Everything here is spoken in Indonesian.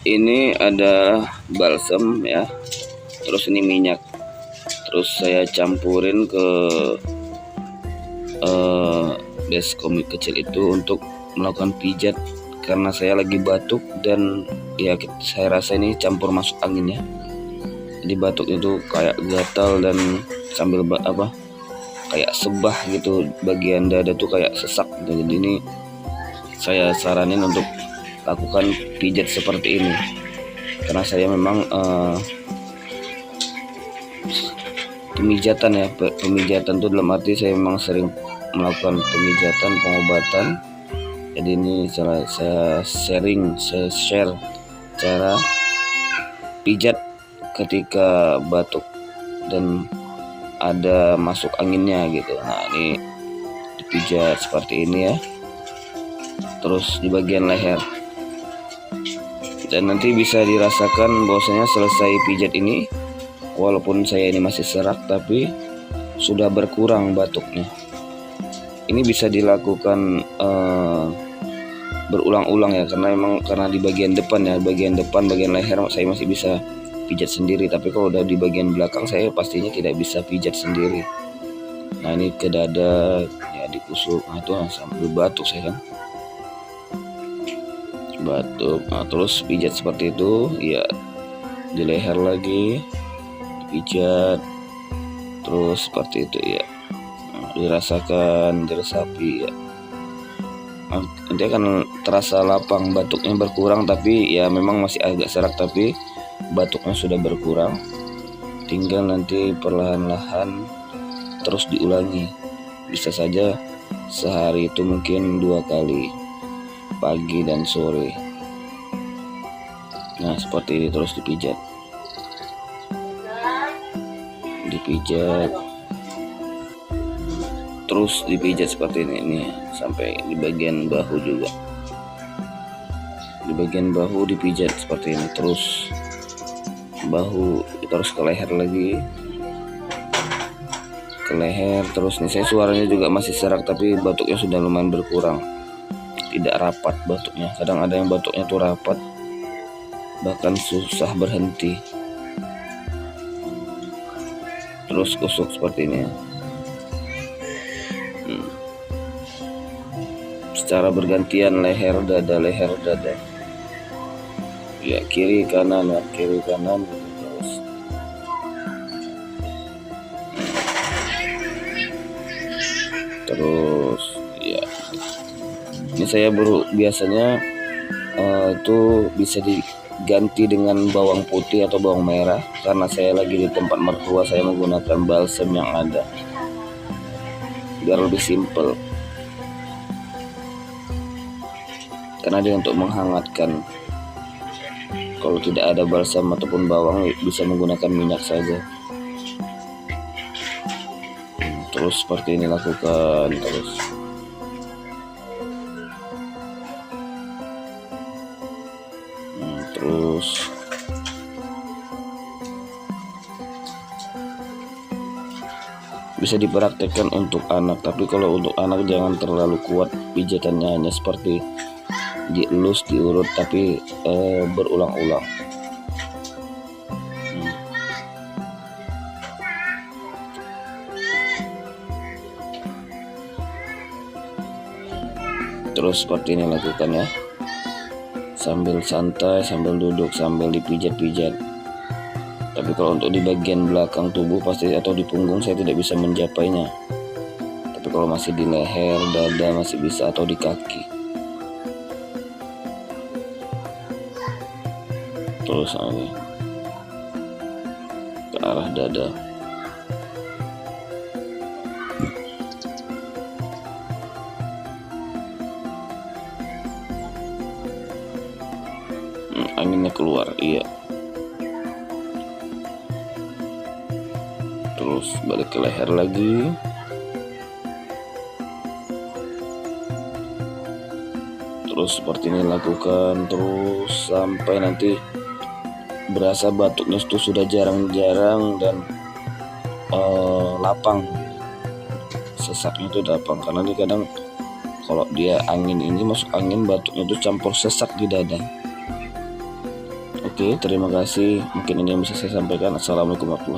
Ini ada balsam ya, terus ini minyak, terus saya campurin ke base komik kecil itu untuk melakukan pijat karena saya lagi batuk dan ya saya rasa ini campur masuk angin ya. Jadi batuk itu kayak gatal dan sambil kayak sebah gitu, bagian dada tuh kayak sesak gitu. Jadi ini saya saranin untuk lakukan pijat seperti ini karena saya memang pemijatan ya, pemijatan itu dalam arti saya memang sering melakukan pemijatan, pengobatan. Jadi ini saya share cara pijat ketika batuk dan ada masuk anginnya gitu. Nah ini dipijat seperti ini ya, terus di bagian leher, dan nanti bisa dirasakan bahwasanya selesai pijat ini, walaupun saya ini masih serak tapi sudah berkurang batuknya. Ini bisa dilakukan berulang-ulang ya, karena di bagian depan ya, bagian leher saya masih bisa pijat sendiri, tapi kalau udah di bagian belakang saya pastinya tidak bisa pijat sendiri. Nah ini ke dada ya, dikusuk, nah itu sambil batuk saya kan batuk. Nah terus pijat seperti itu ya, di leher lagi dipijat terus seperti itu ya. Nah, dirasakan, diresapi ya, nanti akan terasa lapang, batuknya berkurang, tapi ya memang masih agak serak tapi batuknya sudah berkurang. Tinggal nanti perlahan-lahan terus diulangi, bisa saja sehari itu mungkin 2 kali, pagi dan sore. Nah seperti ini, terus dipijat terus dipijat seperti ini sampai di bagian bahu juga. Di bagian bahu dipijat seperti ini, terus bahu terus ke leher lagi, ke leher terus. Nih saya suaranya juga masih serak tapi batuknya sudah lumayan berkurang, tidak rapat batuknya. Kadang ada yang batuknya tuh rapat bahkan susah berhenti. Terus kusuk seperti ini ya. Secara bergantian leher dada ya, kiri kanan ya, kiri kanan terus. Terus ya, ini saya biasanya itu bisa diganti dengan bawang putih atau bawang merah. Karena saya lagi di tempat mertua, saya menggunakan balsam yang ada biar lebih simple, karena dia untuk menghangatkan. Kalau tidak ada balsam ataupun bawang bisa menggunakan minyak saja. Terus seperti ini lakukan terus. Terus bisa dipraktekkan untuk anak, tapi kalau untuk anak jangan terlalu kuat pijatannya, hanya seperti dielus, diurut, tapi berulang-ulang. Terus seperti ini lakukan ya, sambil santai, sambil duduk, sambil dipijat-pijat. Tapi kalau untuk di bagian belakang tubuh pasti atau di punggung saya tidak bisa menjapainya. Tapi kalau masih di leher, dada masih bisa, atau di kaki. Terus ini ke arah dada. Anginnya keluar, iya. Terus balik ke leher lagi. Terus seperti ini lakukan terus sampai nanti berasa batuknya itu sudah jarang-jarang dan lapang. Sesaknya itu lapang, karena ini kadang kalau dia angin ini masuk angin, batuknya itu campur sesak di dada. Oke, terima kasih. Mungkin ini yang bisa saya sampaikan. Assalamualaikum warahmatullahi wabarakatuh.